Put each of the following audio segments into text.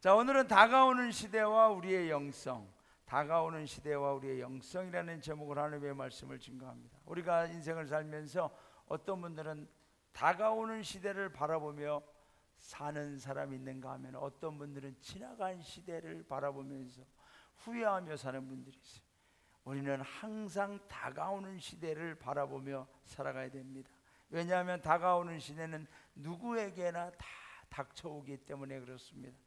자, 오늘은 다가오는 시대와 우리의 영성, 다가오는 시대와 우리의 영성이라는 제목으로 하나님의 말씀을 증거합니다. 우리가 인생을 살면서 어떤 분들은 다가오는 시대를 바라보며 사는 사람이 있는가 하면, 어떤 분들은 지나간 시대를 바라보면서 후회하며 사는 분들이 있어요. 우리는 항상 다가오는 시대를 바라보며 살아가야 됩니다. 왜냐하면 다가오는 시대는 누구에게나 다 닥쳐오기 때문에 그렇습니다.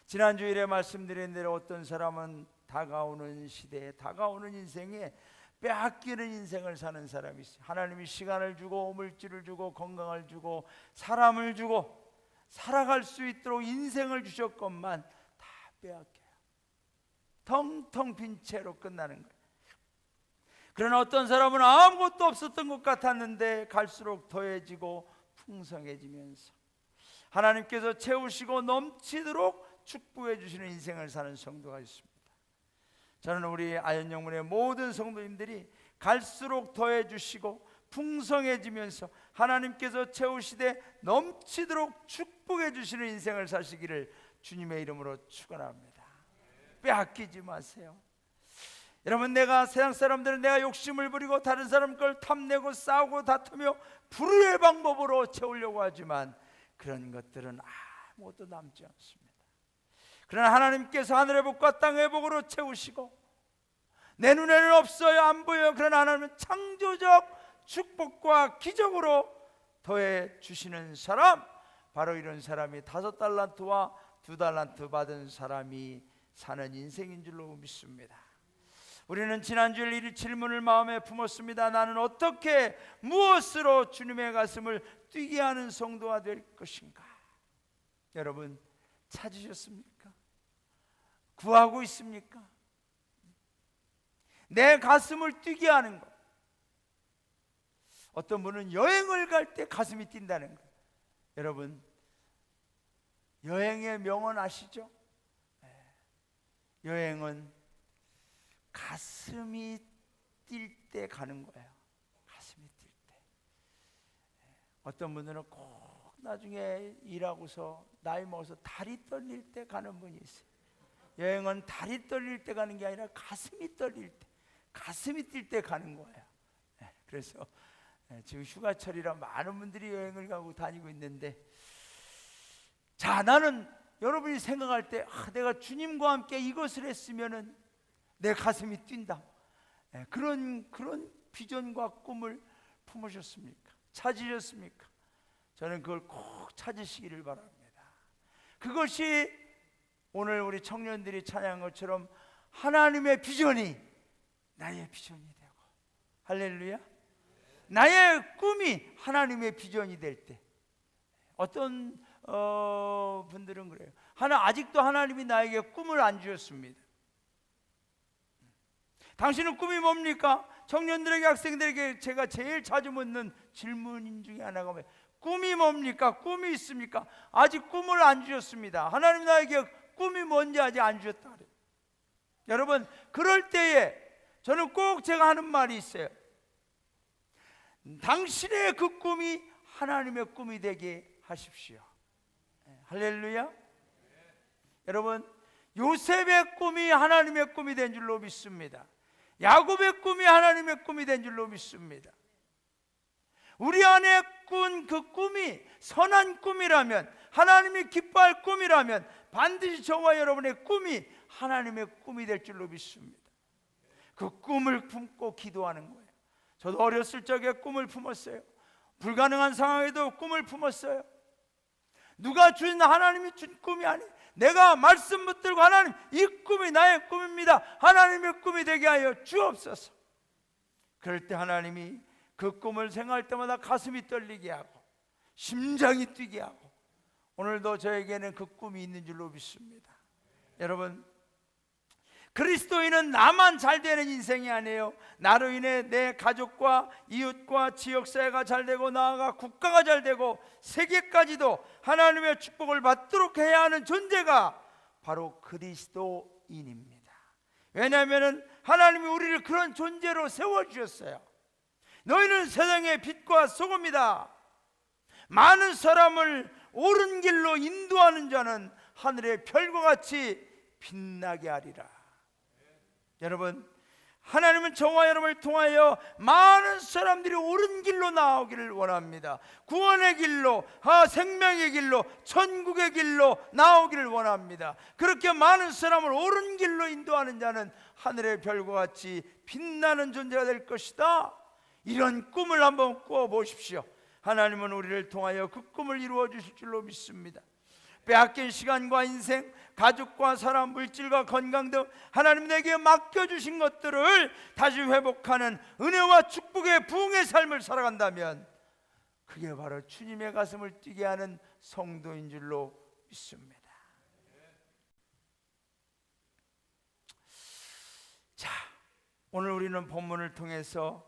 지난 주일에 말씀드린 대로 어떤 사람은 다가오는 시대에, 다가오는 인생에 빼앗기는 인생을 사는 사람이 있어요. 하나님이 시간을 주고 물질을 주고 건강을 주고 사람을 주고 살아갈 수 있도록 인생을 주셨건만 다 빼앗겨요. 텅텅 빈 채로 끝나는 거예요. 그러나 어떤 사람은 아무것도 없었던 것 같았는데 갈수록 더해지고 풍성해지면서 하나님께서 채우시고 넘치도록 축복해 주시는 인생을 사는 성도가 있습니다. 저는 우리 아현영문의 모든 성도님들이 갈수록 더해 주시고 풍성해지면서 하나님께서 채우시되 넘치도록 축복해 주시는 인생을 사시기를 주님의 이름으로 축원합니다. 빼앗기지 마세요. 여러분, 내가 세상 사람들은 내가 욕심을 부리고 다른 사람 걸 탐내고 싸우고 다투며 불의의 방법으로 채우려고 하지만 그런 것들은 아무것도 남지 않습니다. 그러나 하나님께서 하늘의 복과 땅의 복으로 채우시고 내 눈에는 없어요, 안 보여요. 그러나 하나님은 창조적 축복과 기적으로 더해 주시는 사람, 바로 이런 사람이 5달란트와 2달란트 받은 사람이 사는 인생인 줄로 믿습니다. 우리는 지난주일 이 질문을 마음에 품었습니다. 나는 어떻게 무엇으로 주님의 가슴을 뛰게 하는 성도가 될 것인가? 여러분, 찾으셨습니까? 구하고 있습니까? 내 가슴을 뛰게 하는 것. 어떤 분은 여행을 갈 때 가슴이 뛴다는 것. 여러분, 여행의 명언 아시죠? 여행은 가슴이 뛸 때 가는 거예요. 가슴이 뛸 때. 어떤 분들은 꼭 나중에 일하고서 나이 먹어서 다리 떨릴 때 가는 분이 있어요. 여행은 다리 떨릴 때 가는 게 아니라 가슴이 떨릴 때, 가슴이 뛸 때 가는 거예요. 그래서 지금 휴가철이라 많은 분들이 여행을 가고 다니고 있는데, 자, 나는 여러분이 생각할 때 내가 주님과 함께 이것을 했으면은 내 가슴이 뛴다. 그런 비전과 꿈을 품으셨습니까? 찾으셨습니까? 저는 그걸 꼭 찾으시기를 바랍니다. 그것이 오늘 우리 청년들이 찬양한 것처럼 하나님의 비전이 나의 비전이 되고, 할렐루야, 나의 꿈이 하나님의 비전이 될 때, 어떤 분들은 그래요. 아직도 하나님이 나에게 꿈을 안 주셨습니다. 당신은 꿈이 뭡니까? 청년들에게, 학생들에게 제가 제일 자주 묻는 질문 중에 하나가 뭐예요? 꿈이 뭡니까? 꿈이 있습니까? 아직 꿈을 안 주셨습니다. 하나님 나에게 꿈이 뭔지 아직 안 주셨다 그래요. 여러분, 그럴 때에 저는 꼭 제가 하는 말이 있어요. 당신의 그 꿈이 하나님의 꿈이 되게 하십시오. 할렐루야. 여러분, 요셉의 꿈이 하나님의 꿈이 된 줄로 믿습니다. 야곱의 꿈이 하나님의 꿈이 된 줄로 믿습니다. 우리 안에 꾼 그 꿈이 선한 꿈이라면, 하나님이 기뻐할 꿈이라면 반드시 저와 여러분의 꿈이 하나님의 꿈이 될 줄로 믿습니다. 그 꿈을 품고 기도하는 거예요. 저도 어렸을 적에 꿈을 품었어요. 불가능한 상황에도 꿈을 품었어요. 누가 준, 하나님이 준 꿈이 아니에요. 내가 말씀 붙들고 하나님, 이 꿈이 나의 꿈입니다. 하나님의 꿈이 되게 하여 주옵소서. 그럴 때 하나님이 그 꿈을 생각할 때마다 가슴이 떨리게 하고 심장이 뛰게 하고, 오늘도 저에게는 그 꿈이 있는 줄로 믿습니다. 여러분, 그리스도인은 나만 잘 되는 인생이 아니에요. 나로 인해 내 가족과 이웃과 지역사회가 잘 되고, 나아가 국가가 잘 되고 세계까지도 하나님의 축복을 받도록 해야 하는 존재가 바로 그리스도인입니다. 왜냐하면 하나님이 우리를 그런 존재로 세워주셨어요. 너희는 세상의 빛과 소금이다. 많은 사람을 옳은 길로 인도하는 자는 하늘의 별과 같이 빛나게 하리라. 여러분, 하나님은 저와 여러분을 통하여 많은 사람들이 옳은 길로 나오기를 원합니다. 구원의 길로, 생명의 길로, 천국의 길로 나오기를 원합니다. 그렇게 많은 사람을 옳은 길로 인도하는 자는 하늘의 별과 같이 빛나는 존재가 될 것이다. 이런 꿈을 한번 꾸어보십시오. 하나님은 우리를 통하여 그 꿈을 이루어 주실 줄로 믿습니다. 빼앗긴 시간과 인생, 가족과 사람, 물질과 건강 등 하나님 내게 맡겨주신 것들을 다시 회복하는 은혜와 축복의 부흥의 삶을 살아간다면 그게 바로 주님의 가슴을 뛰게 하는 성도인 줄로 믿습니다. 자, 오늘 우리는 본문을 통해서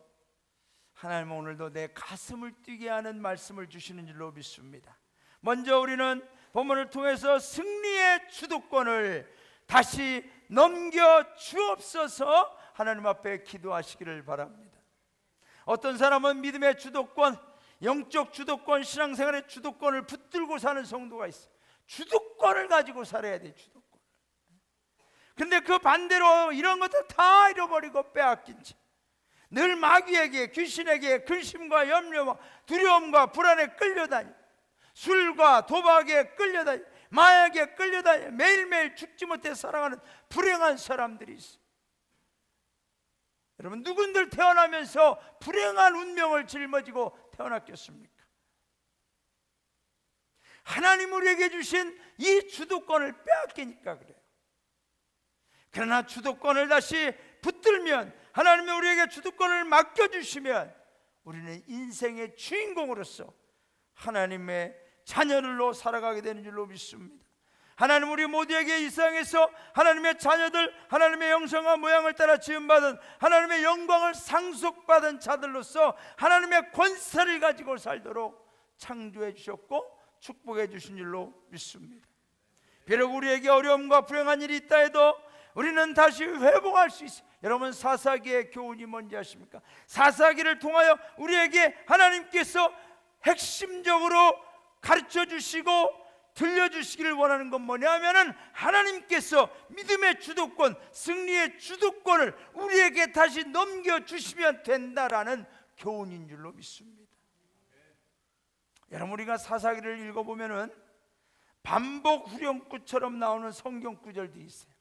하나님은 오늘도 내 가슴을 뛰게 하는 말씀을 주시는 줄로 믿습니다. 먼저 우리는 본문을 통해서 승리의 주도권을 다시 넘겨 주옵소서 하나님 앞에 기도하시기를 바랍니다. 어떤 사람은 믿음의 주도권, 영적 주도권, 신앙생활의 주도권을 붙들고 사는 성도가 있어요. 주도권을 가지고 살아야 돼, 주도권. 근데 그 반대로 이런 것들 다 잃어버리고 빼앗긴 채 늘 마귀에게, 귀신에게 근심과 염려와 두려움과 불안에 끌려다니, 술과 도박에 끌려다니, 마약에 끌려다니, 매일매일 죽지 못해 살아가는 불행한 사람들이 있어요. 여러분, 누군들 태어나면서 불행한 운명을 짊어지고 태어났겠습니까? 하나님 우리에게 주신 이 주도권을 빼앗기니까 그래요. 그러나 주도권을 다시 붙들면, 하나님이 우리에게 주도권을 맡겨주시면 우리는 인생의 주인공으로서 하나님의 자녀들로 살아가게 되는 줄로 믿습니다. 하나님 우리 모두에게 이 세상에서 하나님의 자녀들, 하나님의 형상과 모양을 따라 지음받은 하나님의 영광을 상속받은 자들로서 하나님의 권세를 가지고 살도록 창조해 주셨고 축복해 주신 줄로 믿습니다. 비록 우리에게 어려움과 불행한 일이 있다 해도 우리는 다시 회복할 수 있어요. 여러분, 사사기의 교훈이 뭔지 아십니까? 사사기를 통하여 우리에게 하나님께서 핵심적으로 가르쳐 주시고 들려주시기를 원하는 건 뭐냐면은 하나님께서 믿음의 주도권, 승리의 주도권을 우리에게 다시 넘겨주시면 된다라는 교훈인 줄로 믿습니다. 여러분, 우리가 사사기를 읽어보면은 반복 후렴구처럼 나오는 성경 구절들이 있어요.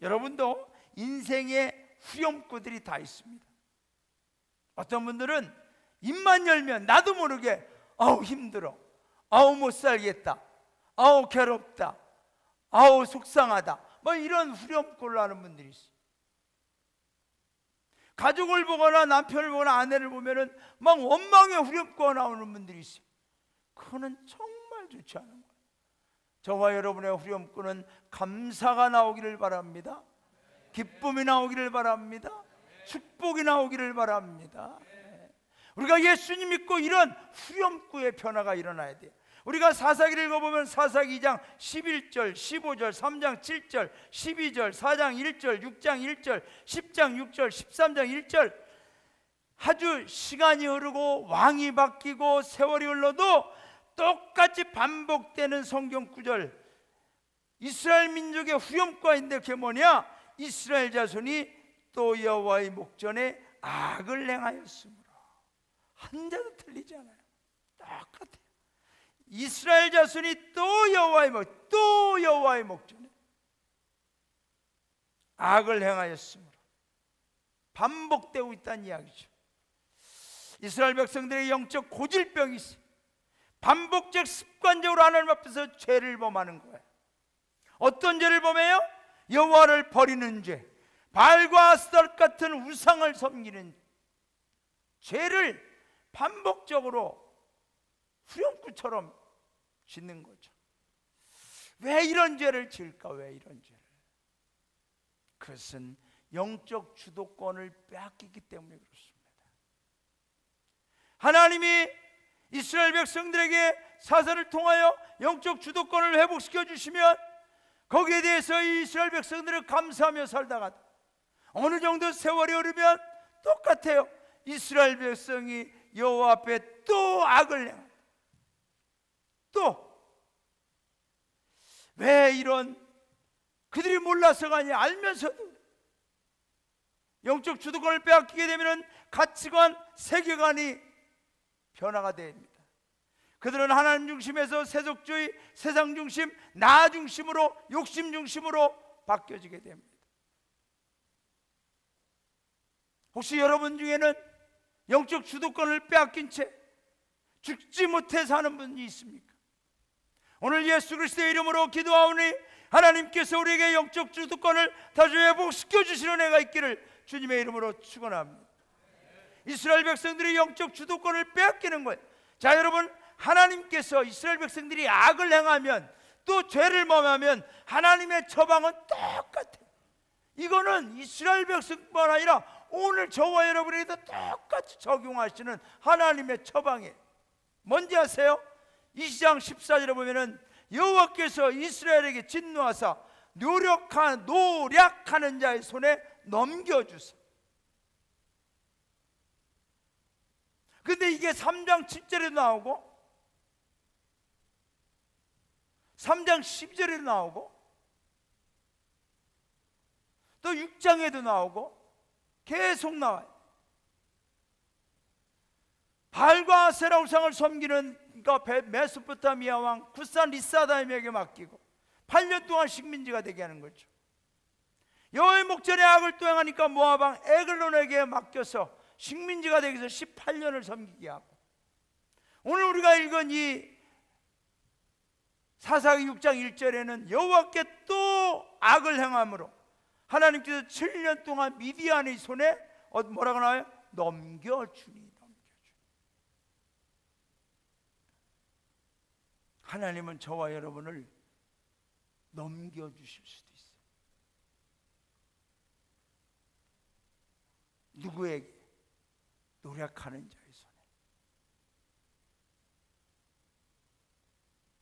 여러분도 인생의 후렴구들이 다 있습니다. 어떤 분들은 입만 열면 나도 모르게 아우 힘들어, 아우 못 살겠다, 아우 괴롭다, 아우 속상하다, 뭐 이런 후렴구를 하는 분들이 있어요. 가족을 보거나 남편을 보거나 아내를 보면은 막 원망의 후렴구가 나오는 분들이 있어요. 그거는 정말 좋지 않은 거예요. 저와 여러분의 후렴구는 감사가 나오기를 바랍니다. 기쁨이 나오기를 바랍니다. 축복이 나오기를 바랍니다. 우리가 예수님 믿고 이런 후렴구의 변화가 일어나야 돼요. 우리가 사사기를 읽어보면 사사기 2장 11절, 15절, 3장 7절, 12절, 4장 1절, 6장 1절, 10장 6절, 13장 1절, 아주 시간이 흐르고 왕이 바뀌고 세월이 흘러도 똑같이 반복되는 성경 구절, 이스라엘 민족의 후렴구가 있는데 그게 뭐냐? 이스라엘 자손이 또 여호와의 목전에 악을 행하였으므로. 한자도 틀리지 않아요. 똑같아요. 이스라엘 자손이 또 여호와의 목전에 악을 행하였으므로. 반복되고 있다는 이야기죠. 이스라엘 백성들의 영적 고질병이 있어요. 반복적 습관적으로 하나님 앞에서 죄를 범하는 거예요. 어떤 죄를 범해요? 여호와를 버리는 죄, 바알과 아스타롯 같은 우상을 섬기는 죄를 반복적으로 후렴구처럼 짓는 거죠. 왜 이런 죄를 지을까? 왜 이런 죄를? 그것은 영적 주도권을 빼앗기기 때문에 그렇습니다. 하나님이 이스라엘 백성들에게 사사를 통하여 영적 주도권을 회복시켜 주시면 거기에 대해서 이 이스라엘 백성들은 감사하며 살다가 어느 정도 세월이 흐르면 똑같아요. 이스라엘 백성이 여호와 앞에 또 악을 행합니다. 또 왜 이런 그들이 몰라서가 아니라 알면서도 영적 주도권을 빼앗기게 되면 가치관, 세계관이 변화가 됩니다. 그들은 하나님 중심에서 세속주의, 세상 중심, 나 중심으로, 욕심 중심으로 바뀌어지게 됩니다. 혹시 여러분 중에는 영적 주도권을 빼앗긴 채 죽지 못해 사는 분이 있습니까? 오늘 예수 그리스도의 이름으로 기도하오니 하나님께서 우리에게 영적 주도권을 다시 회복시켜 주시는 애가 있기를 주님의 이름으로 축원합니다. 이스라엘 백성들이 영적 주도권을 빼앗기는 거예요. 자, 여러분, 하나님께서 이스라엘 백성들이 악을 행하면 또 죄를 범하면 하나님의 처방은 똑같아요. 이거는 이스라엘 백성뿐만 아니라 오늘 저와 여러분에게도 똑같이 적용하시는 하나님의 처방이에요. 뭔지 아세요? 2장 14절에 보면은 여호와께서 이스라엘에게 진노하사 노력하는 자의 손에 넘겨주사. 근데 이게 3장 7절에도 나오고 3장 10절에도 나오고 또 6장에도 나오고 계속 나와요. 발과 아세라 우상을 섬기는 메소포타미아 왕 구산 리사다임에게 맡기고 8년 동안 식민지가 되게 하는 거죠. 여호와의 목전에 악을 또 행하니까 모압 왕 에글론에게 맡겨서 식민지가 되기 위해서 18년을 섬기게 하고, 오늘 우리가 읽은 이 사사기 6장 1절에는 여호와께 또 악을 행함으로 하나님께서 7년 동안 미디안의 손에 뭐라고 나와요? 넘겨주니. 하나님은 저와 여러분을 넘겨주실 수도 있어요. 누구에게? 노력하는 자의 손에.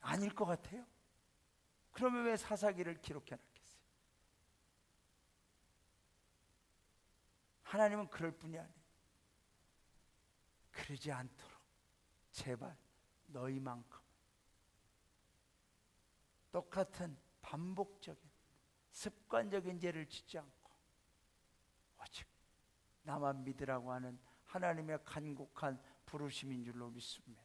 아닐 것 같아요? 그러면 왜 사사기를 기록해놨겠어요? 하나님은 그럴 뿐이 아니에요. 그러지 않도록 제발 너희만큼 똑같은 반복적인 습관적인 죄를 짓지 않고 오직 나만 믿으라고 하는 하나님의 간곡한 부르심인 줄로 믿습니다.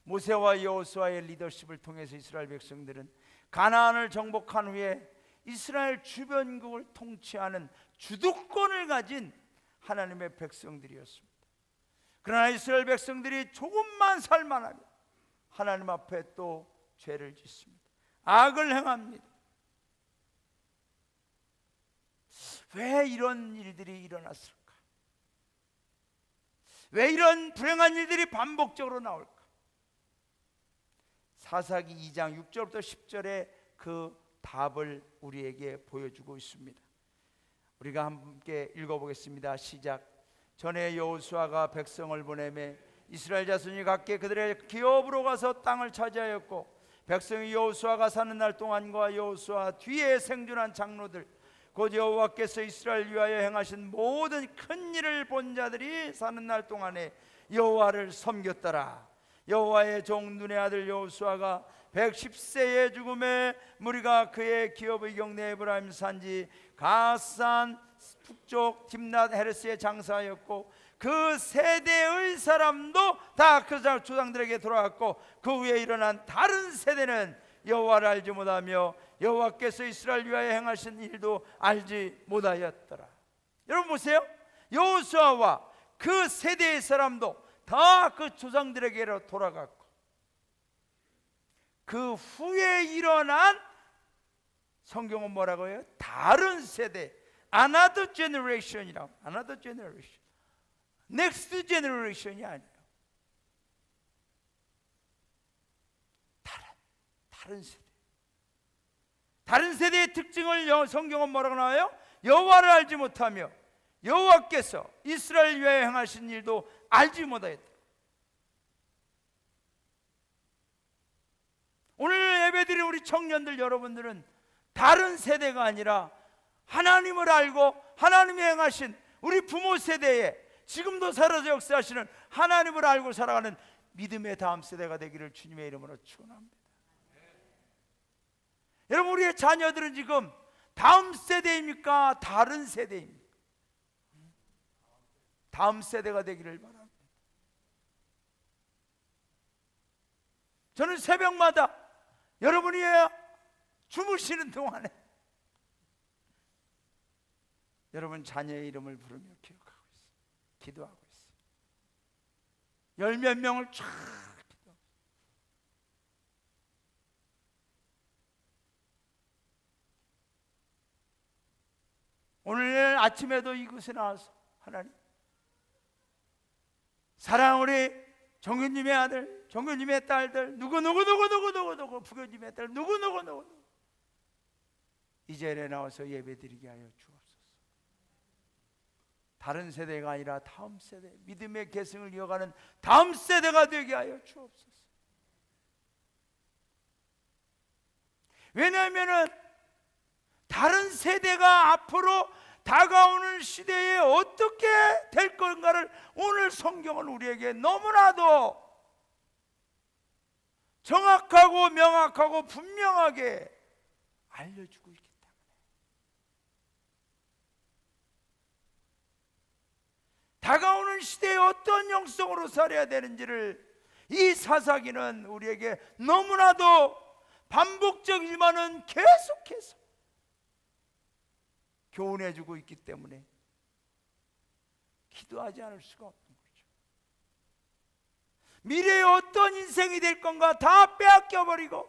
모세와 여호수아의 리더십을 통해서 이스라엘 백성들은 가나안을 정복한 후에 이스라엘 주변국을 통치하는 주도권을 가진 하나님의 백성들이었습니다. 그러나 이스라엘 백성들이 조금만 살만하면 하나님 앞에 또 죄를 짓습니다. 악을 행합니다. 왜 이런 일들이 일어났을까? 왜 이런 불행한 일들이 반복적으로 나올까? 사사기 2장 6절부터 10절에 그 답을 우리에게 보여주고 있습니다. 우리가 함께 읽어보겠습니다. 시작. 전에 여호수아가 백성을 보내매 이스라엘 자손이 각기 그들의 기업으로 가서 땅을 차지하였고, 백성이 여호수아가 사는 날 동안과 여호수아 뒤에 생존한 장로들 곧 여호와께서 이스라엘 위하여 행하신 모든 큰 일을 본 자들이 사는 날 동안에 여호와를 섬겼더라. 여호와의 종 눈의 아들 여호수아가 110세의 죽음에 무리가 그의 기업의 경내 에브라임 산지 가산 북쪽 딥낫 헤레스에 장사하였고, 그 세대의 사람도 다 그 조상들에게 돌아갔고, 그 후에 일어난 다른 세대는 여호와를 알지 못하며 여호와께서 이스라엘 위하여 행하신 일도 알지 못하였더라. 여러분 보세요. 여호수아와 그 세대의 사람도 다 그 조상들에게로 돌아갔고, 그 후에 일어난, 성경은 뭐라고 해요? 다른 세대, another generation이라고. another generation, next generation이 아니에요. 다른 세대. 다른 세대의 특징을 성경은 뭐라고 나와요? 여호와를 알지 못하며 여호와께서 이스라엘 위하여 행하신 일도 알지 못하였다. 오늘 예배드린 우리 청년들 여러분들은 다른 세대가 아니라 하나님을 알고 하나님이 행하신 우리 부모 세대에 지금도 살아서 역사하시는 하나님을 알고 살아가는 믿음의 다음 세대가 되기를 주님의 이름으로 축원합니다. 여러분, 우리의 자녀들은 지금 다음 세대입니까? 다른 세대입니까? 다음 세대가 되기를 바랍니다. 저는 새벽마다 여러분이 주무시는 동안에 여러분 자녀의 이름을 부르며 기억하고 있어요. 기도하고 있어요. 열 몇 명을 쫙 기도하고 있어요. 오늘 아침에도 이곳에 나와서 하나님, 사랑하는 우리 정교님의 아들, 정교님의 딸들, 누구누구 부교님의 딸, 누구누구 이 자리에 나와서 예배드리게 하여 주옵소서. 다른 세대가 아니라 다음 세대, 믿음의 계승을 이어가는 다음 세대가 되게 하여 주옵소서. 왜냐하면 다른 세대가 앞으로 다가오는 시대에 어떻게 될 건가를 오늘 성경은 우리에게 너무나도 정확하고 명확하고 분명하게 알려주고 있기 때문에 다가오는 시대에 어떤 영성으로 살아야 되는지를 이 사사기는 우리에게 너무나도 반복적이지만은 계속해서 교훈해주고 있기 때문에 기도하지 않을 수가 없는 거죠. 미래에 어떤 인생이 될 건가 다 빼앗겨버리고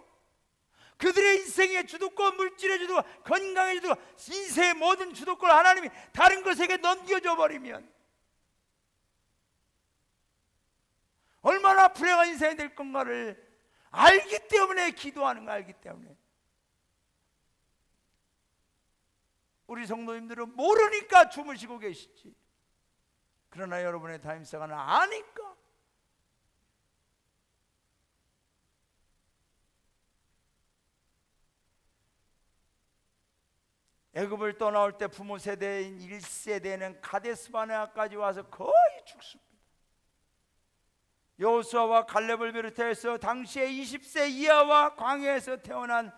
그들의 인생의 주도권, 물질의 주도권, 건강의 주도권, 인생의 모든 주도권을 하나님이 다른 것에게 넘겨줘 버리면 얼마나 불행한 인생이 될 건가를 알기 때문에 기도하는 거, 알기 때문에. 우리 성도님들은 모르니까 주무시고 계시지, 그러나 여러분의 타임사가는 아니까 애굽을 떠나올 때 부모 세대인 1세대는 가데스바네아까지 와서 거의 죽습니다. 여호수아와 갈렙을 비롯해서 당시에 20세 이하와 광야에서 태어난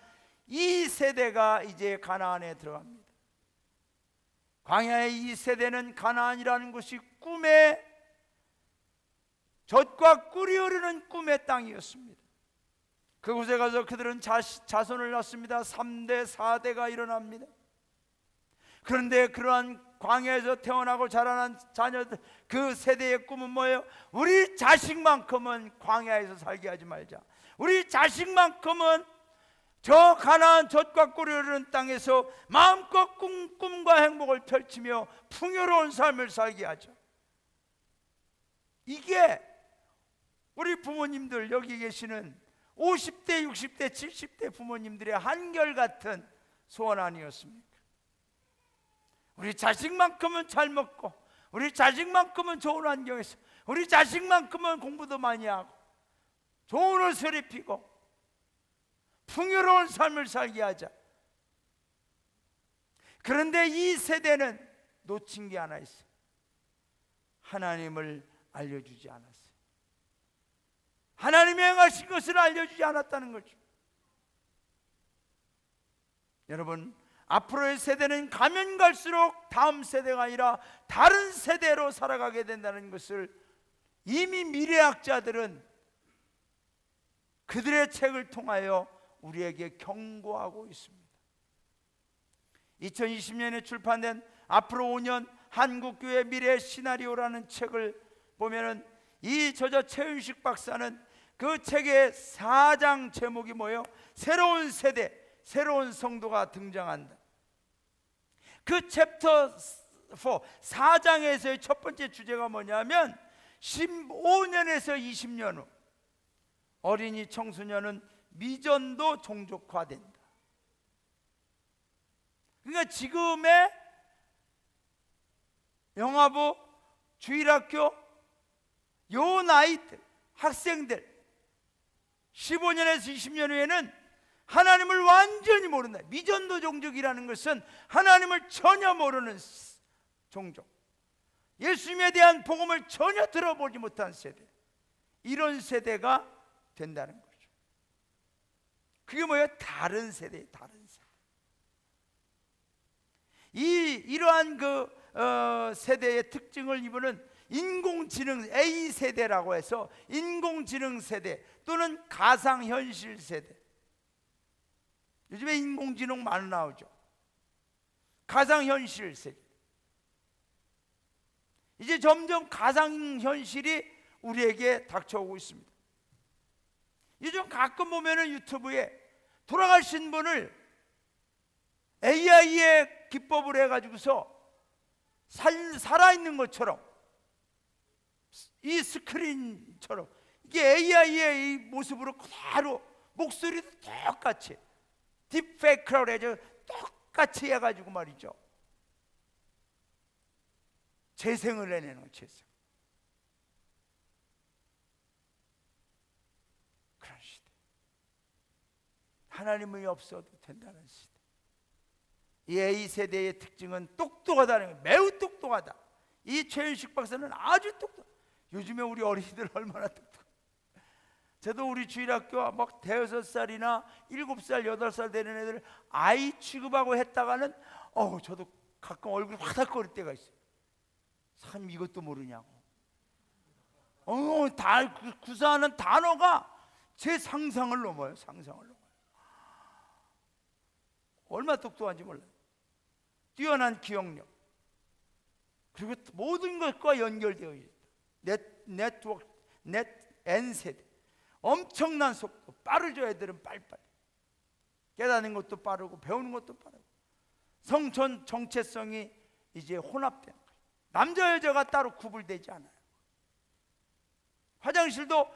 이 세대가 이제 가나안에 들어갑니다. 광야의 이 세대는 가나안이라는 곳이 꿈의 젖과 꿀이 흐르는 꿈의 땅이었습니다. 그곳에 가서 그들은 자손을 낳습니다. 3대 4대가 일어납니다. 그런데 그러한 광야에서 태어나고 자라난 자녀들, 그 세대의 꿈은 뭐예요? 우리 자식만큼은 광야에서 살게 하지 말자. 우리 자식만큼은 저 가나안 젖과 꿀이 흐르는 땅에서 마음껏 꿈과 행복을 펼치며 풍요로운 삶을 살게 하죠. 이게 우리 부모님들, 여기 계시는 50대, 60대, 70대 부모님들의 한결같은 소원 아니었습니까? 우리 자식만큼은 잘 먹고, 우리 자식만큼은 좋은 환경에서, 우리 자식만큼은 공부도 많이 하고 좋은 옷을 입히고 풍요로운 삶을 살게 하자. 그런데 이 세대는 놓친 게 하나 있어요. 하나님을 알려주지 않았어요. 하나님이 행하신 것을 알려주지 않았다는 거죠. 여러분, 앞으로의 세대는 가면 갈수록 다음 세대가 아니라 다른 세대로 살아가게 된다는 것을 이미 미래학자들은 그들의 책을 통하여 우리에게 경고하고 있습니다. 2020년에 출판된 앞으로 5년 한국교회 미래 시나리오라는 책을 보면은 이 저자 최윤식 박사는 그 책의 4장 제목이 뭐예요? 새로운 세대, 새로운 성도가 등장한다. 그 챕터 4, 4장에서의 첫 번째 주제가 뭐냐면 15년에서 20년 후 어린이 청소년은 미전도 종족화된다. 그러니까 지금의 영화부, 주일학교 요 나이들, 학생들 15년에서 20년 후에는 하나님을 완전히 모른다. 미전도 종족이라는 것은 하나님을 전혀 모르는 종족, 예수님에 대한 복음을 전혀 들어보지 못한 세대, 이런 세대가 된다는 거죠. 그게 뭐예요? 다른 세대, 다른 세대. 이러한 세대의 특징을 이분은 인공지능 A 세대라고 해서 인공지능 세대 또는 가상현실 세대. 요즘에 인공지능 많이 나오죠. 가상현실 세대. 이제 점점 가상현실이 우리에게 닥쳐오고 있습니다. 요즘 가끔 보면은 유튜브에 돌아가신 분을 AI의 기법을 해가지고서 살아있는 것처럼, 이 스크린처럼 이게 AI의 이 모습으로 그대로 목소리도 똑같이 딥페이크라고 해서 똑같이 해가지고 말이죠, 재생을 해내는 거예요. 재생. 그런 시대. 하나님이 없어도 된다는 시대. 이 A세대의 특징은 똑똑하다는 거예요. 매우 똑똑하다. 이 최윤식 박사는 아주 똑똑. 요즘에 우리 어린이들 얼마나 똑똑해. 저도 우리 주일학교 막 대여섯 살이나 7살, 8살 되는 애들 아이 취급하고 했다가는 저도 가끔 얼굴이 화닥거릴 때가 있어요. 참 이것도 모르냐고. 다 구사하는 단어가 제 상상을 넘어요. 상상을 넘어요. 얼마나 똑똑한지 몰라요. 뛰어난 기억력, 그리고 모든 것과 연결되어 있다. 네트워크, N세대. 엄청난 속도, 빠르죠. 애들은 빨리빨리. 깨닫는 것도 빠르고 배우는 것도 빠르고. 성전 정체성이 이제 혼합된 거예요. 남자 여자가 따로 구분되지 않아요. 화장실도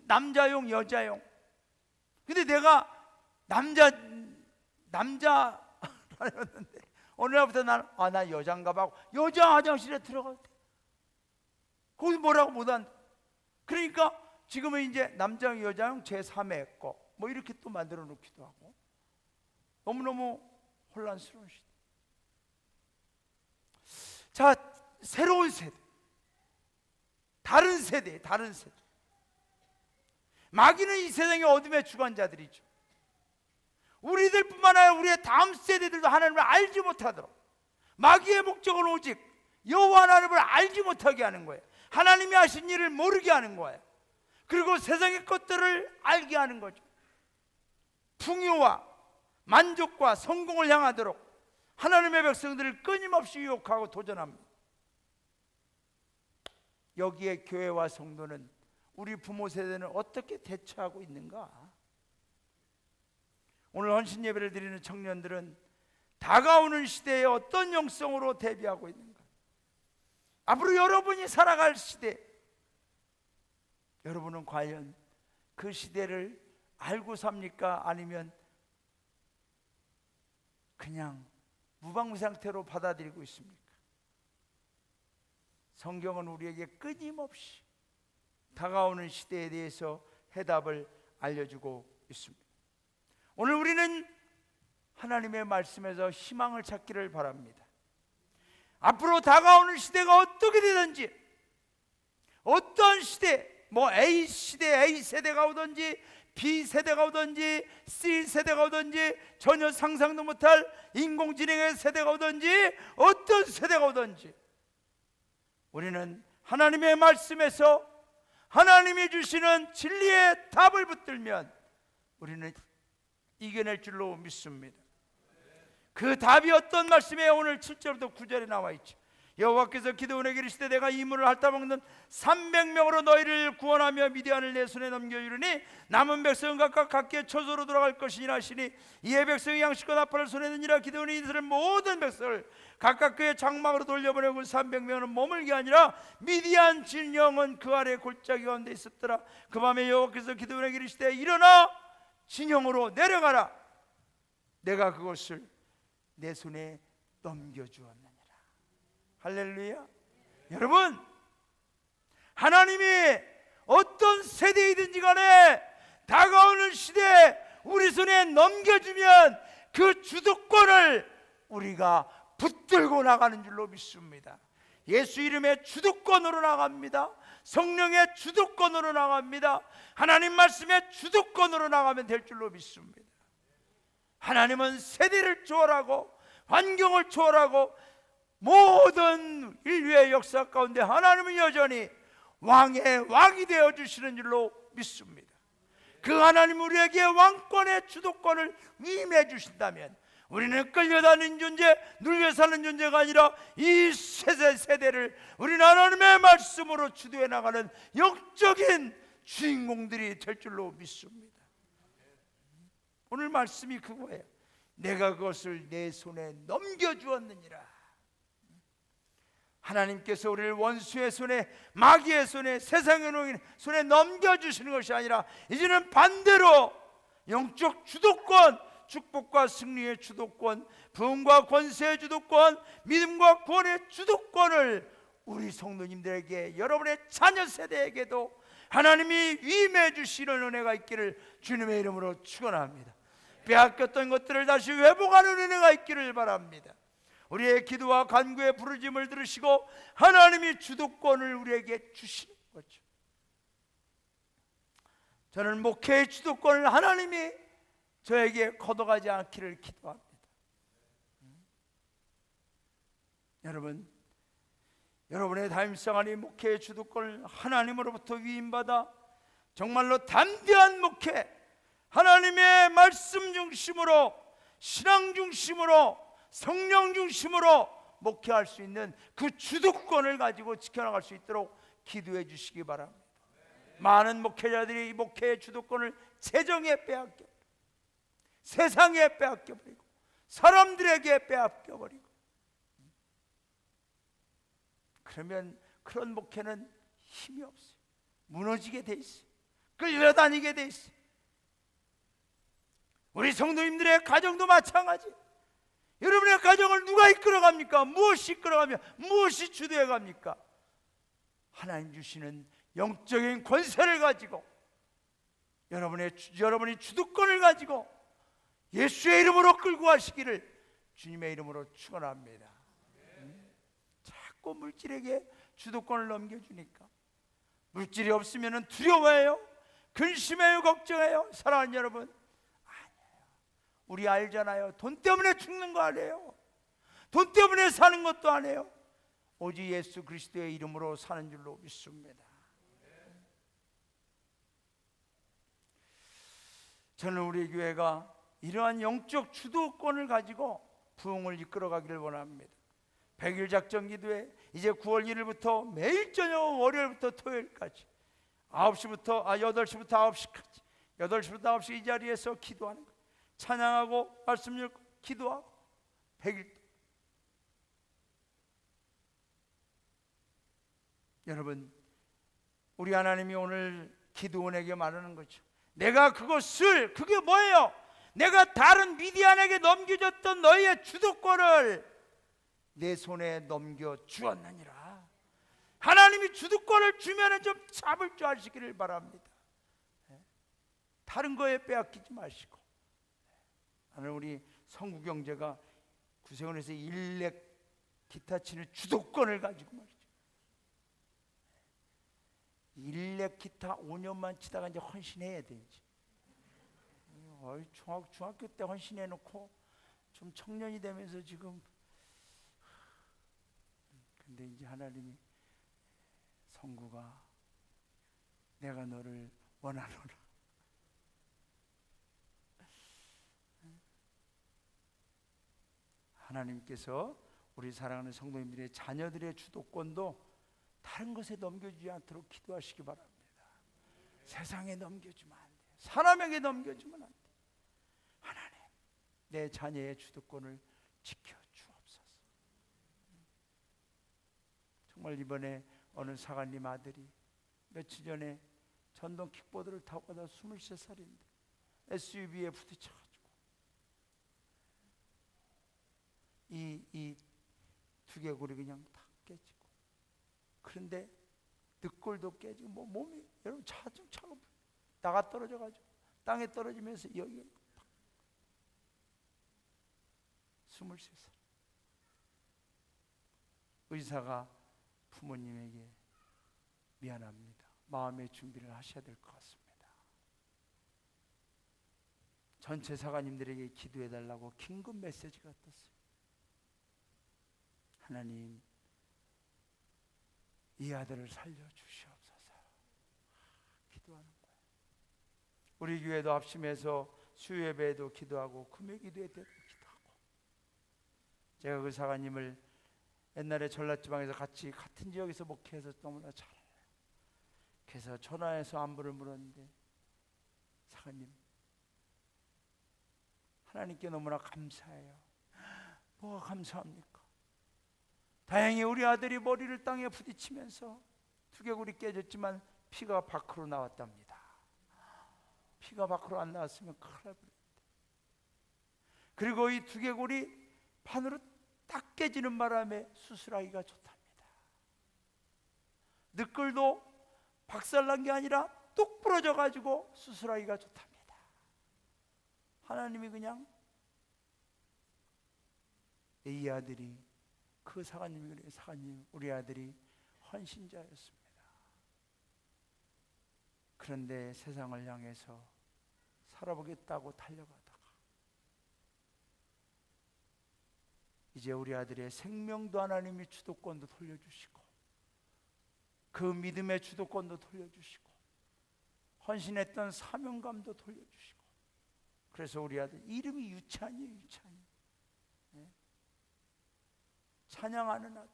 남자용 여자용. 근데 내가 남자라는데 어느 날부터 나 여잔가 봐 하고 여자 화장실에 들어갈 때 거기 뭐라고 못한다. 그러니까 지금은 이제 남자용 여자용 제3의 거 뭐 이렇게 또 만들어 놓기도 하고, 너무너무 혼란스러운 시대. 자, 새로운 세대, 다른 세대. 마귀는 이 세상의 어둠의 주관자들이죠. 우리들뿐만 아니라 우리의 다음 세대들도 하나님을 알지 못하도록, 마귀의 목적은 오직 여호와 하나님을 알지 못하게 하는 거예요. 하나님이 하신 일을 모르게 하는 거예요. 그리고 세상의 것들을 알게 하는 거죠. 풍요와 만족과 성공을 향하도록 하나님의 백성들을 끊임없이 유혹하고 도전합니다. 여기에 교회와 성도는, 우리 부모 세대는 어떻게 대처하고 있는가? 오늘 헌신 예배를 드리는 청년들은 다가오는 시대에 어떤 영성으로 대비하고 있는가? 앞으로 여러분이 살아갈 시대, 여러분은 과연 그 시대를 알고 삽니까? 아니면 그냥 무방비 상태로 받아들이고 있습니까? 성경은 우리에게 끊임없이 다가오는 시대에 대해서 해답을 알려주고 있습니다. 오늘 우리는 하나님의 말씀에서 희망을 찾기를 바랍니다. 앞으로 다가오는 시대가 어떻게 되든지, 어떤 시대, A시대, A세대가 오든지 B세대가 오든지 C세대가 오든지 전혀 상상도 못할 인공지능의 세대가 오든지 어떤 세대가 오든지, 우리는 하나님의 말씀에서 하나님이 주시는 진리의 답을 붙들면 우리는 이겨낼 줄로 믿습니다. 그 답이 어떤 말씀에 오늘 7절부터 9절에 나와 있죠. 여호와께서 기드온에게 이르시되 내가 이 문을 핥아먹는 300명으로 너희를 구원하며 미디안을 내 손에 넘겨주리니 남은 백성은 각각 각기의 처소로 돌아갈 것이니라 하시니, 이에 백성이 양식과 나팔을 손에 드니라. 기드온이 이스라엘 모든 백성을 각각 그의 장막으로 돌려보내고 300명은 머물게 하니라. 미디안 진영은 그 아래 골짜기 가운데 있었더라. 그 밤에 여호와께서 기드온에게 이르시되 일어나 진영으로 내려가라. 내가 그것을 내 손에 넘겨주었느니라. 할렐루야. 여러분, 하나님이 어떤 세대이든지 간에 다가오는 시대에 우리 손에 넘겨주면 그 주도권을 우리가 붙들고 나가는 줄로 믿습니다. 예수 이름의 주도권으로 나갑니다. 성령의 주도권으로 나갑니다. 하나님 말씀의 주도권으로 나가면 될 줄로 믿습니다. 하나님은 세대를 초월하고 환경을 초월하고 모든 인류의 역사 가운데 하나님은 여전히 왕의 왕이 되어주시는 줄로 믿습니다. 그 하나님 우리에게 왕권의 주도권을 위임해 주신다면 우리는 끌려다니는 존재, 눌려 사는 존재가 아니라 이 세대를 우리는 하나님의 말씀으로 주도해 나가는 영적인 주인공들이 될 줄로 믿습니다. 오늘 말씀이 그거예요. 내가 그것을 내 손에 넘겨주었느니라. 하나님께서 우리를 원수의 손에, 마귀의 손에, 세상의 노인 손에 넘겨주시는 것이 아니라 이제는 반대로 영적 주도권, 축복과 승리의 주도권, 부흥과 권세의 주도권, 믿음과 구원의 주도권을 우리 성도님들에게, 여러분의 자녀 세대에게도 하나님이 위임해 주시는 은혜가 있기를 주님의 이름으로 축원합니다. 빼앗겼던 것들을 다시 회복하는 은혜가 있기를 바랍니다. 우리의 기도와 간구의 부르짐을 들으시고 하나님이 주도권을 우리에게 주시는 거죠. 저는 목회의 주도권을 하나님이 저에게 걷어가지 않기를 기도합니다. 여러분, 여러분의 담임생활이 목회의 주도권을 하나님으로부터 위임받아 정말로 담대한 목회, 하나님의 말씀 중심으로, 신앙 중심으로, 성령 중심으로 목회할 수 있는 그 주도권을 가지고 지켜나갈 수 있도록 기도해 주시기 바랍니다. 많은 목회자들이 이 목회의 주도권을 재정에 빼앗겨, 세상에 빼앗겨버리고 사람들에게 빼앗겨버리고, 그러면 그런 목회는 힘이 없어요. 무너지게 돼 있어요. 끌려다니게 돼 있어요. 우리 성도님들의 가정도 마찬가지. 여러분의 가정을 누가 이끌어갑니까? 무엇이 이끌어가며 무엇이 주도해 갑니까? 하나님 주시는 영적인 권세를 가지고 여러분이 주도권을 가지고 예수의 이름으로 끌고 가시기를 주님의 이름으로 축원합니다. 자꾸 물질에게 주도권을 넘겨주니까 물질이 없으면 두려워해요, 근심해요, 걱정해요. 사랑하는 여러분, 우리 알잖아요. 돈 때문에 죽는 거 아니에요. 돈 때문에 사는 것도 아니에요. 오직 예수 그리스도의 이름으로 사는 줄로 믿습니다. 저는 우리 교회가 이러한 영적 주도권을 가지고 부흥을 이끌어가기를 원합니다. 100일 작전 기도회 이제 9월 1일부터 매일 저녁 월요일부터 토요일까지 8시부터 9시까지 8시부터 9시 이 자리에서 기도하는 거예요. 찬양하고 말씀 읽고 기도하고 100일. 여러분, 우리 하나님이 오늘 기도원에게 말하는 거죠. 내가 그것을, 그게 뭐예요? 내가 다른 미디안에게 넘겨줬던 너희의 주도권을 내 손에 넘겨주었느니라. 하나님이 주도권을 주면 좀 잡을 줄 아시기를 바랍니다. 다른 거에 빼앗기지 마시고. 나는 우리 성구경제가 구세군에서 일렉 기타 치는 주도권을 가지고 말이죠. 일렉 기타 5년만 치다가 이제 헌신해야 되지. 중학교 때 헌신해놓고 좀 청년이 되면서 지금, 근데 이제 하나님이 성구가 내가 너를 원하노라. 하나님께서 우리 사랑하는 성도님들의 자녀들의 주도권도 다른 것에 넘겨주지 않도록 기도하시기 바랍니다. 세상에 넘겨주면 안 돼요. 사람에게 넘겨주면 안 돼요. 하나님, 내 자녀의 주도권을 지켜주옵소서. 정말 이번에 어느 사관님 아들이 며칠 전에 전동 킥보드를 타고 가다 23살인데 SUV에 부딪혀가지고 이 두개골이 그냥 다 깨지고, 그런데 늑골도 깨지고 뭐 몸이, 여러분 차가 나가 떨어져가지고 땅에 떨어지면서 여기 23살. 의사가 부모님에게 미안합니다, 마음의 준비를 하셔야 될 것 같습니다. 전체 사관님들에게 기도해달라고 긴급 메시지가 떴어요. 하나님, 이 아들을 살려주시옵소서. 기도하는 거예요. 우리 교회도 합심해서 수요예배에도 기도하고 금요 기도회 때도 기도하고. 제가 그 사관님을 옛날에 전라지방에서 같은 지역에서 목회해서 너무나 잘 알아요. 그래서 전화해서 안부를 물었는데, 사관님, 하나님께 너무나 감사해요. 뭐가 감사합니까? 다행히 우리 아들이 머리를 땅에 부딪히면서 두개골이 깨졌지만 피가 밖으로 나왔답니다. 피가 밖으로 안 나왔으면 큰일 날 뻔했는데, 그리고 이 두개골이 반으로 딱 깨지는 바람에 수술하기가 좋답니다. 늑골도 박살난 게 아니라 뚝 부러져 가지고 수술하기가 좋답니다. 하나님이 그냥 이 아들이, 그 사관님이 그래요. 사관님, 우리 아들이 헌신자였습니다. 그런데 세상을 향해서 살아보겠다고 달려가다가 이제 우리 아들의 생명도 하나님이 주도권도 돌려주시고, 그 믿음의 주도권도 돌려주시고, 헌신했던 사명감도 돌려주시고, 그래서 우리 아들 이름이 유찬이에요. 유찬이. 네? 찬양하는 아들.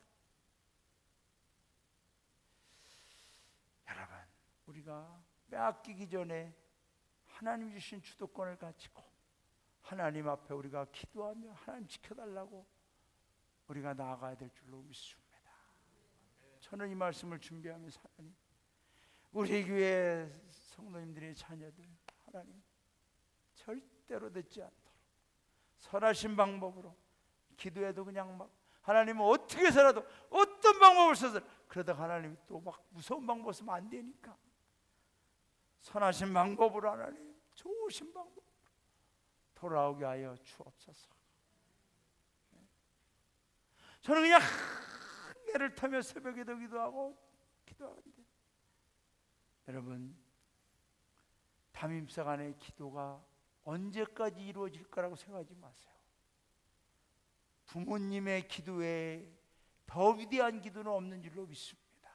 여러분, 우리가 빼앗기기 전에 하나님 주신 주도권을 가지고 하나님 앞에 우리가 기도하며 하나님 지켜달라고 우리가 나아가야 될 줄로 믿습니다. 저는 이 말씀을 준비하면서, 하나님, 우리 교회 성도님들의 자녀들, 하나님 절대로 듣지 않도록 선하신 방법으로 기도해도 그냥 막 하나님은 어떻게 해서라도 어떤 방법을 써서, 그러다가 하나님이 또 막 무서운 방법 쓰면 안 되니까 선하신 방법으로, 하나님 좋으신 방법으로 돌아오게 하여 주옵소서. 저는 그냥 한계를 타며 새벽에도 기도하고 기도하는데, 여러분, 담임사관의 기도가 언제까지 이루어질 거라고 생각하지 마세요. 부모님의 기도 외에 더 위대한 기도는 없는 줄로 믿습니다.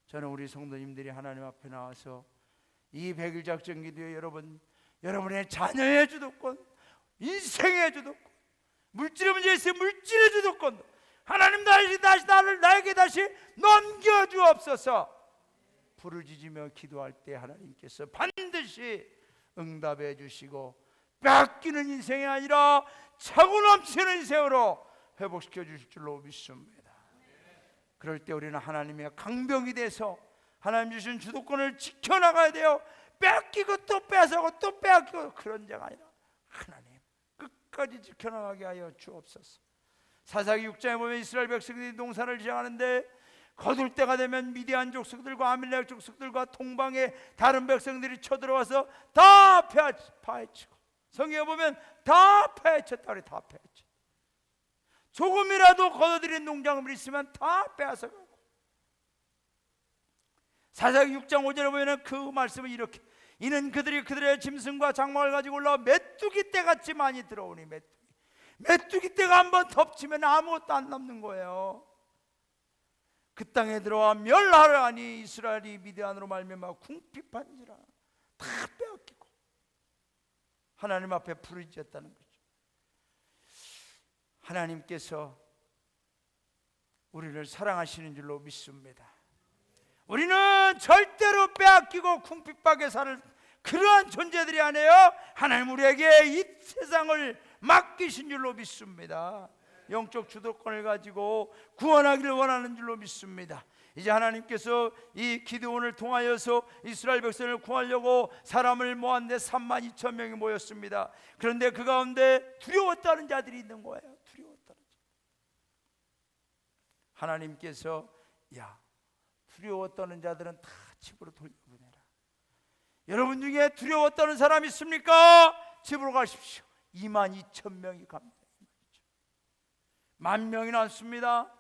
저는 우리 성도님들이 하나님 앞에 나와서 이 100일 작전 기도에 여러분의 자녀의 주도권, 인생의 주도권, 물질의 문제에 있어 물질의 주도권, 하나님 다시 나에게 다시 넘겨주옵소서. 부르짖으며 기도할 때 하나님께서 반드시 응답해 주시고, 뺏기는 인생이 아니라 차고 넘치는 인생으로 회복시켜 주실 줄로 믿습니다. 그럴 때 우리는 하나님의 강병이 돼서 하나님 주신 주도권을 지켜나가야 돼요. 뺏기고 또 뺏어가고 또 빼앗기고 그런 자가 아니라 하나님 끝까지 지켜나가게 하여 주옵소서. 사사기 6장에 보면 이스라엘 백성들이 농사를 지어가는데 거둘 때가 되면 미디안 족속들과 아밀렉 족속들과 동방의 다른 백성들이 쳐들어와서 다 파헤치고, 성경에 보면 다 파헤쳤다 그래. 다 파헤쳐. 조금이라도 거둬들인 농작물 있으면 다 빼앗아가고. 사사기 6장 5절에 보면 그 말씀은 이렇게, 이는 그들의 짐승과 장막을 가지고 올라와 메뚜기 떼같이 많이 들어오니, 메뚜기 떼가 한번 덮치면 아무것도 안 남는 거예요. 그 땅에 들어와 멸하려 하니 이스라엘이 미디안으로 말미암아 궁핍한지라 다 빼앗기고 하나님 앞에 부르짖었다는 거죠. 하나님께서 우리를 사랑하시는 줄로 믿습니다. 우리는 절대로 빼앗기고 궁핍하게 살 그러한 존재들이 아니에요. 하나님 우리에게 이 세상을 맡기신 줄로 믿습니다. 영적 주도권을 가지고 구원하기를 원하는 줄로 믿습니다. 이제 하나님께서 이 기드온을 통하여서 이스라엘 백성을 구하려고 사람을 모았는데 32,000명이 모였습니다. 그런데 그 가운데 두려웠다는 자들이 있는 거예요. 두려웠다는 자. 하나님께서 두려웠다는 자들은 다 집으로 돌려보내라. 여러분 중에 두려웠다는 사람 있습니까? 집으로 가십시오. 22,000명이 갑니다. 10,000명이 남습니다.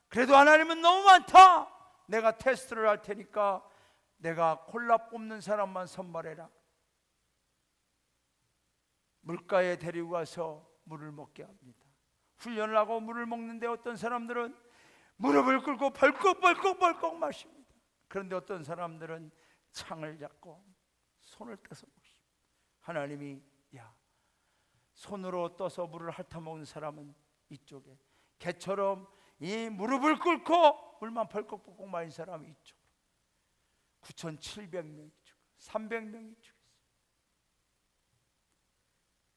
그래도 하나님은 너무 많다. 내가 테스트를 할 테니까 내가 콜라 뽑는 사람만 선발해라. 물가에 데리고 가서 물을 먹게 합니다. 훈련을 하고 물을 먹는데 어떤 사람들은 무릎을 꿇고 벌컥벌컥 마십니다. 그런데 어떤 사람들은 창을 잡고 손을 떼서 먹습니다. 하나님이 손으로 떠서 물을 핥아먹는 사람은 이쪽에, 개처럼 이 무릎을 꿇고 물만 벌컥벌컥 마신 사람은 이쪽으로. 9,700명이 죽어, 300명이 죽었어요.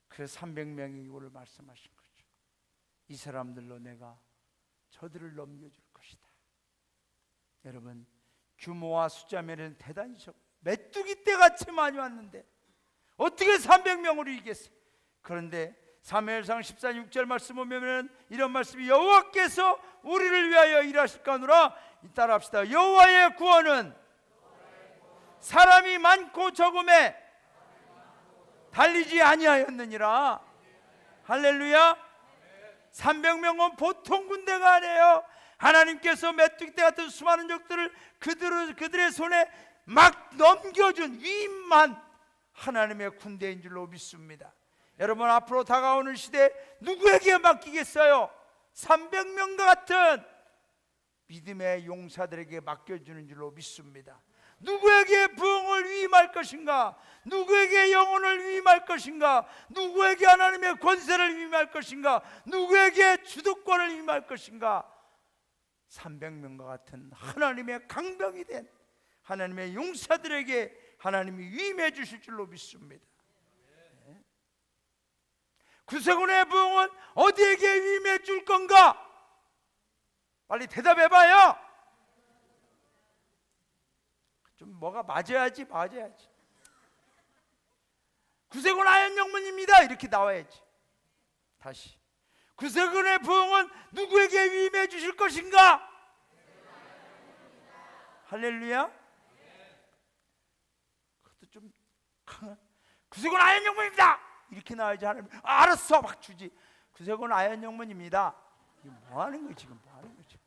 그래서 300명이 이거를 말씀하신 거죠. 이 사람들로 내가 저들을 넘겨줄 것이다. 여러분, 규모와 숫자면은 대단히 적어요. 메뚜기 떼같이 많이 왔는데 어떻게 300명으로 이겼어요? 그런데 사무엘상 14장 6절 말씀 보면 이런 말씀이, 여호와께서 우리를 위하여 일하실까노라. 따라합시다. 여호와의 구원은 사람이 많고 적음에 달리지 아니하였느니라. 할렐루야. 300명은 보통 군대가 아니에요. 하나님께서 메뚜기떼 같은 수많은 적들을 그들의 손에 막 넘겨준 위임만 하나님의 군대인 줄로 믿습니다. 여러분, 앞으로 다가오는 시대 누구에게 맡기겠어요? 300명과 같은 믿음의 용사들에게 맡겨주는 줄로 믿습니다. 누구에게 부흥을 위임할 것인가? 누구에게 영혼을 위임할 것인가? 누구에게 하나님의 권세를 위임할 것인가? 누구에게 주도권을 위임할 것인가? 300명과 같은 하나님의 강병이 된 하나님의 용사들에게 하나님이 위임해 주실 줄로 믿습니다. 구세군의 부흥은 어디에게 위임해 줄 건가? 빨리 대답해봐요. 좀 뭐가 맞아야지. 구세군 아현영문입니다 이렇게 나와야지. 다시, 구세군의 부흥은 누구에게 위임해 주실 것인가? 할렐루야. 그것도 좀 강한, 구세군 아현영문입니다 이렇게 나와야지. 하나님 알았어 막 주지. 구세군 아현영문입니다. 이게 뭐 하는 거야 지금? 뭐 하는 거지?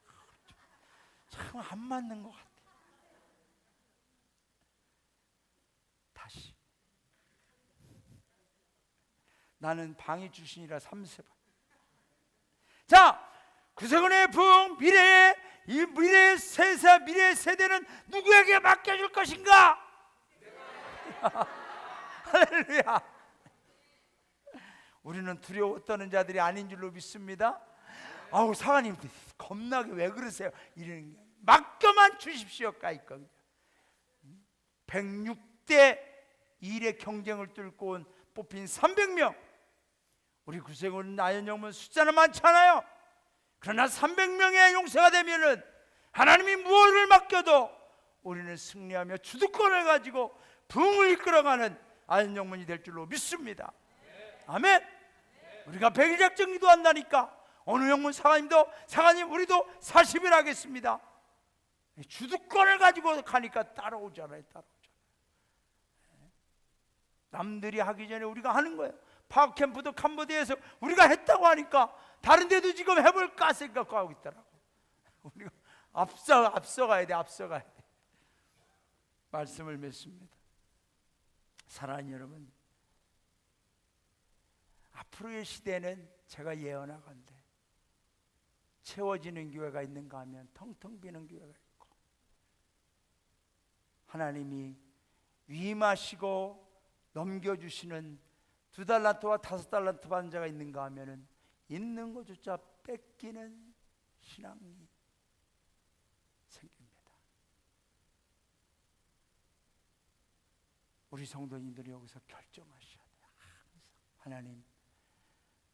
참 안 맞는 것 같아. 다시, 나는 방위 출신이라 3세번. 자, 구세군의 부흥, 미래의 세대는 누구에게 맡겨줄 것인가? 할렐루야. 우리는 두려워 떠는 자들이 아닌 줄로 믿습니다. 아우, 사관님 겁나게 왜 그러세요? 이러는 게, 맡겨만 주십시오. 까이거 106대 1의 경쟁을 뚫고 온 뽑힌 300명. 우리 구세군 아현영문 숫자는 많지 않아요. 그러나 300명의 용사가 되면은 하나님이 무엇을 맡겨도 우리는 승리하며 주도권을 가지고 부흥을 이끌어가는 아현영문이 될 줄로 믿습니다. 아멘. 우리가 100일 작정 기도한다니까 어느 영문 사관님 우리도 40일 하겠습니다. 주도권을 가지고 가니까 따라오잖아요. 남들이 하기 전에 우리가 하는 거예요. 파워 캠프도 캄보디아에서 우리가 했다고 하니까 다른 데도 지금 해볼까 생각하고 있더라고. 우리가 앞서가야 돼. 말씀을 맺습니다. 사랑하는 여러분, 앞으로의 시대는 제가 예언하건대 채워지는 교회가 있는가 하면 텅텅 비는 교회가 있고, 하나님이 위임하시고 넘겨주시는 2달란트와 5달란트 받은 자가 있는가 하면은 있는 것조차 뺏기는 신앙이 생깁니다. 우리 성도님들이 여기서 결정하셔야 돼요. 하나님,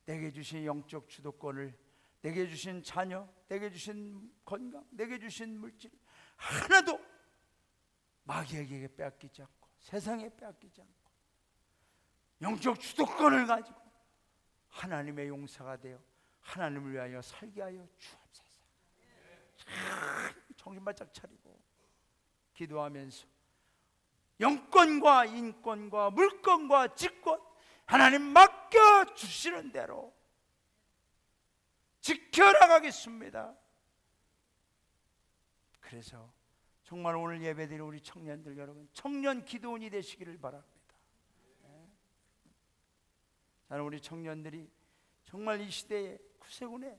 내게 주신 영적 주도권을, 내게 주신 자녀, 내게 주신 건강, 내게 주신 물질 하나도 마귀에게 빼앗기지 않고 세상에 빼앗기지 않고 영적 주도권을 가지고 하나님의 용사가 되어 하나님을 위하여 살게 하여 주옵소서. 정신 바짝 차리고 기도하면서 영권과 인권과 물권과 직권 하나님 맡겨주시는 대로 지켜나가겠습니다. 그래서 정말 오늘 예배드린 우리 청년들 여러분, 청년 기도원이 되시기를 바랍니다. 나는 우리 청년들이 정말 이 시대에 구세군에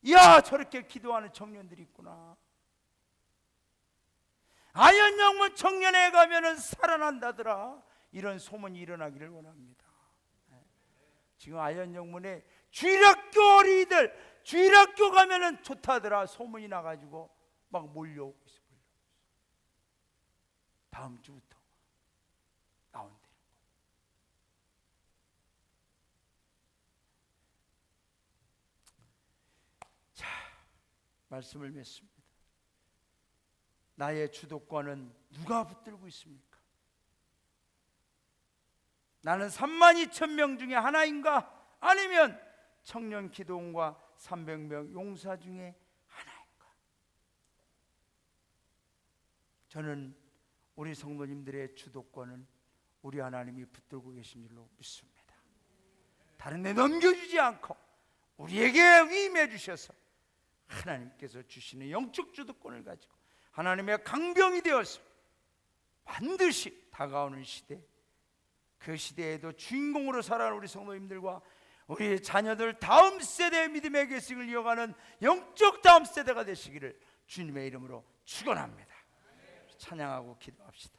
이야 저렇게 기도하는 청년들이 있구나. 아현영문 청년회 가면은 살아난다더라. 이런 소문이 일어나기를 원합니다. 지금 아현영문에 주일학교 어린이들 주일학교 가면은 좋다더라 소문이 나가지고 막 몰려오고 있어. 다음 주부터 나온대요. 자, 말씀을 맺습니다. 나의 주도권은 누가 붙들고 있습니까? 나는 32,000명 중에 하나인가? 아니면 청년 기도원과 300명 용사 중에 하나인가? 저는 우리 성도님들의 주도권은 우리 하나님이 붙들고 계신 줄로 믿습니다. 다른 데 넘겨주지 않고 우리에게 위임해 주셔서 하나님께서 주시는 영적 주도권을 가지고 하나님의 강병이 되어서 반드시 다가오는 시대, 그 시대에도 주인공으로 살아가는 우리 성도님들과 우리 자녀들 다음 세대의 믿음의 계승을 이어가는 영적 다음 세대가 되시기를 주님의 이름으로 축원합니다. 찬양하고 기도합시다.